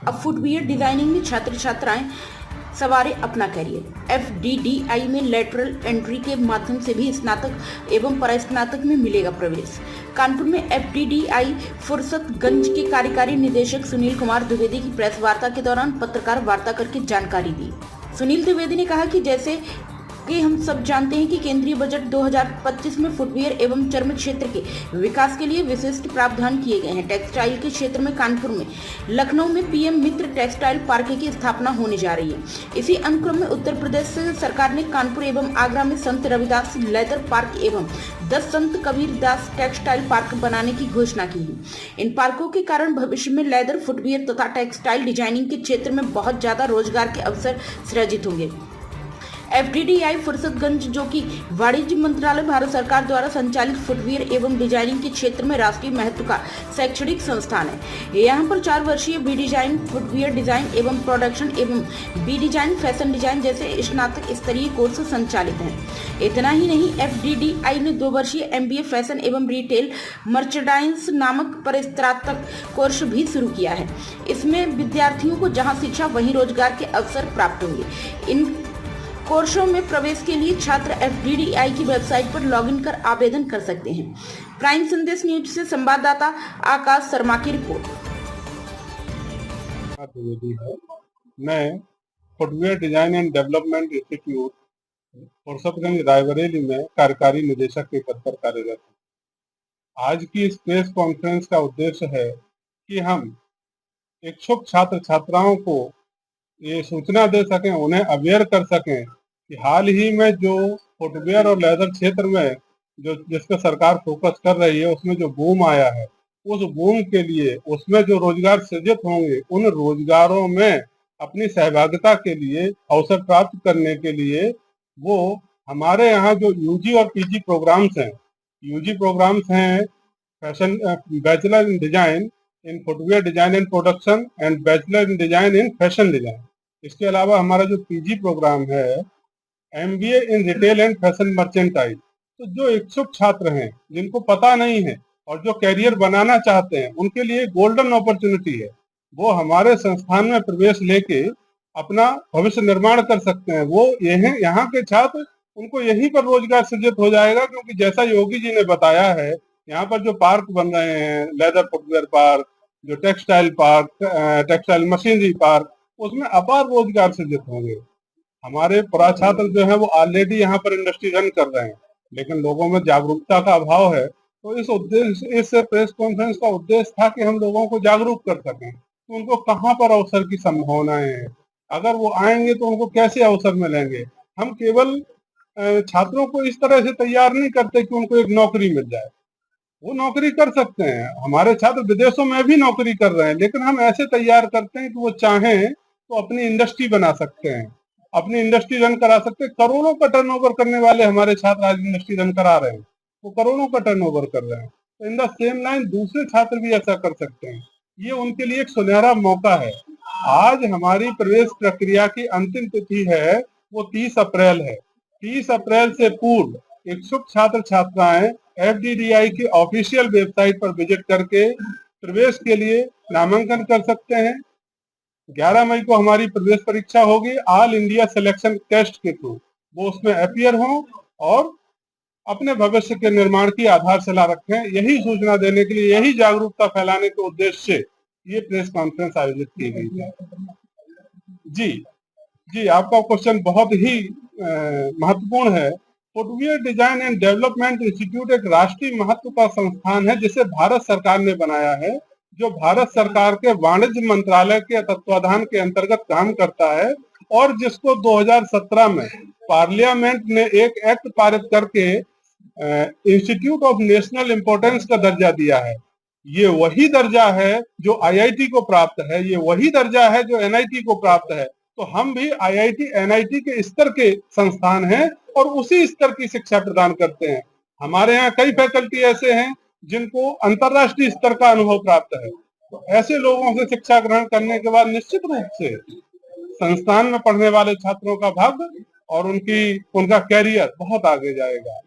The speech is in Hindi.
अब फुटवियर डिजाइनिंग में छात्र छात्राएं सवारे अपना करियर। FDDI में लेटरल एंट्री के माध्यम से भी स्नातक एवं परास्नातक में मिलेगा प्रवेश। कानपुर में FDDI फुर्सतगंज के कार्यकारी निदेशक सुनील कुमार द्विवेदी की प्रेस वार्ता के दौरान पत्रकार वार्ता करके जानकारी दी। सुनील द्विवेदी ने कहा कि जैसे कि हम सब जानते हैं कि केंद्रीय बजट 2025 में फुटवियर एवं चर्म क्षेत्र के विकास के लिए विशिष्ट प्रावधान किए गए हैं। टेक्सटाइल के क्षेत्र में कानपुर में, लखनऊ में PM मित्र टेक्सटाइल पार्क की स्थापना होने जा रही है। इसी अनुक्रम में उत्तर प्रदेश सरकार ने कानपुर एवं आगरा में संत रविदास लेदर पार्क एवं 10 संत कबीरदास टेक्सटाइल पार्क बनाने की घोषणा की है। इन पार्कों के कारण भविष्य में लेदर, फुटवियर तथा टेक्सटाइल डिजाइनिंग के क्षेत्र में बहुत ज्यादा रोजगार के अवसर सृजित होंगे। FDDI फुर्सतगंज, जो कि वाणिज्य मंत्रालय भारत सरकार द्वारा संचालित फुटवियर एवं डिजाइनिंग के क्षेत्र में राष्ट्रीय महत्व का शैक्षणिक संस्थान है। यहाँ पर 4 वर्षीय बी डिजाइन, फुटवियर डिजाइन एवं प्रोडक्शन एवं बी डिजाइन, फैशन डिजाइन जैसे स्नातक स्तरीय कोर्स संचालित हैं। इतना ही नहीं, FDDI ने 2 वर्षीय MBA फैशन एवं रिटेल मर्चेंडाइज नामक परिस्नातक कोर्स भी शुरू किया है। इसमें विद्यार्थियों को जहाँ शिक्षा वहीं रोजगार के अवसर प्राप्त होंगे। इन कोर्सों में प्रवेश के लिए छात्र FDDI की वेबसाइट पर लॉगिन कर आवेदन कर सकते हैं। प्राइम संदेश न्यूज से संवाददाता आकाश शर्मा की रिपोर्ट। मैं footwear design and development institute Fursatganj Raebareli में कार्यकारी निदेशक के पद पर कार्यरत हूँ। आज की इस प्रेस कॉन्फ्रेंस का उद्देश्य है कि हम इच्छुक छात्र छात्राओं को ये सूचना दे सकें, उन्हें अवेयर कर सकें कि हाल ही में जो फुटवियर और लेदर क्षेत्र में जो जिसका सरकार फोकस कर रही है, उसमें जो बूम आया है, उस बूम के लिए उसमें जो रोजगार सृजित होंगे, उन रोजगारों में अपनी सहभागिता के लिए, अवसर प्राप्त करने के लिए वो हमारे यहाँ जो UG और PG प्रोग्राम्स हैं, UG प्रोग्राम्स हैं fashion bachelor in design in footwear design and production and bachelor in design in fashion design. इसके अलावा हमारा जो PG प्रोग्राम है MBA in retail and fashion merchandise. तो जो इच्छुक छात्र हैं, जिनको पता नहीं है और जो कैरियर बनाना चाहते हैं, उनके लिए गोल्डन अपॉर्चुनिटी है। वो हमारे संस्थान में प्रवेश लेके अपना भविष्य निर्माण कर सकते हैं। वो यहाँ के छात्र, उनको यहीं पर रोजगार सृजित हो जाएगा, क्योंकि जैसा योगी जी ने बताया है, यहाँ पर जो पार्क बन रहे हैं, लेदर फुटवियर पार्क, जो textile park, textile machinery park, उसमें अपार रोजगार सृजित होंगे। हमारे छात्र जो है वो ऑलरेडी यहाँ पर इंडस्ट्री रन कर रहे हैं, लेकिन लोगों में जागरूकता का अभाव है। तो इस प्रेस कॉन्फ्रेंस का उद्देश्य था कि हम लोगों को जागरूक कर सकें कि उनको कहाँ पर अवसर की संभावनाएं हैं, अगर वो आएंगे तो उनको कैसे अवसर मिलेंगे। हम केवल छात्रों को इस तरह से तैयार नहीं करते कि उनको एक नौकरी मिल जाए। वो नौकरी कर सकते हैं, हमारे छात्र विदेशों में भी नौकरी कर रहे हैं, लेकिन हम ऐसे तैयार करते हैं कि वो चाहें तो अपनी इंडस्ट्री बना सकते हैं, अपनी इंडस्ट्री रन करा सकते हैं। करोड़ों का टर्नओवर करने वाले हमारे छात्र आज इंडस्ट्री रन करा रहे हैं, वो करोड़ों का टर्नओवर कर रहे हैं। तो इन द सेम लाइन दूसरे छात्र भी ऐसा कर सकते हैं। ये उनके लिए एक सुनहरा मौका है। आज हमारी प्रवेश प्रक्रिया की अंतिम तिथि है वो 30 अप्रैल है। 30 अप्रैल से पूर्व इच्छुक छात्र छात्राएं FDDI की ऑफिशियल वेबसाइट पर विजिट करके प्रवेश के लिए नामांकन कर सकते हैं। 11 मई को हमारी प्रवेश परीक्षा होगी ऑल इंडिया सिलेक्शन टेस्ट के थ्रू। वो उसमें अपीयर हों और अपने भविष्य के निर्माण की आधारशिला रखें। यही सूचना देने के लिए, यही जागरूकता फैलाने के उद्देश्य से ये प्रेस कॉन्फ्रेंस आयोजित की गई है। जी, आपका क्वेश्चन बहुत ही महत्वपूर्ण है। Footwear design and development institute एक राष्ट्रीय महत्व का संस्थान है, जिसे भारत सरकार ने बनाया है, जो भारत सरकार के वाणिज्य मंत्रालय के तत्वाधान के अंतर्गत काम करता है, और जिसको 2017 में पार्लियामेंट ने एक एक्ट पारित करके इंस्टीट्यूट ऑफ नेशनल इंपोर्टेंस का दर्जा दिया है। ये वही दर्जा है जो IIT को प्राप्त है, ये वही दर्जा है जो NIT को प्राप्त है। तो हम भी IIT NIT के स्तर के संस्थान हैं और उसी स्तर की शिक्षा प्रदान करते हैं। हमारे यहाँ कई फैकल्टी ऐसे हैं जिनको अंतर्राष्ट्रीय स्तर का अनुभव प्राप्त है। तो ऐसे लोगों से शिक्षा ग्रहण करने के बाद निश्चित रूप से संस्थान में पढ़ने वाले छात्रों का भाग्य और उनका कैरियर बहुत आगे जाएगा।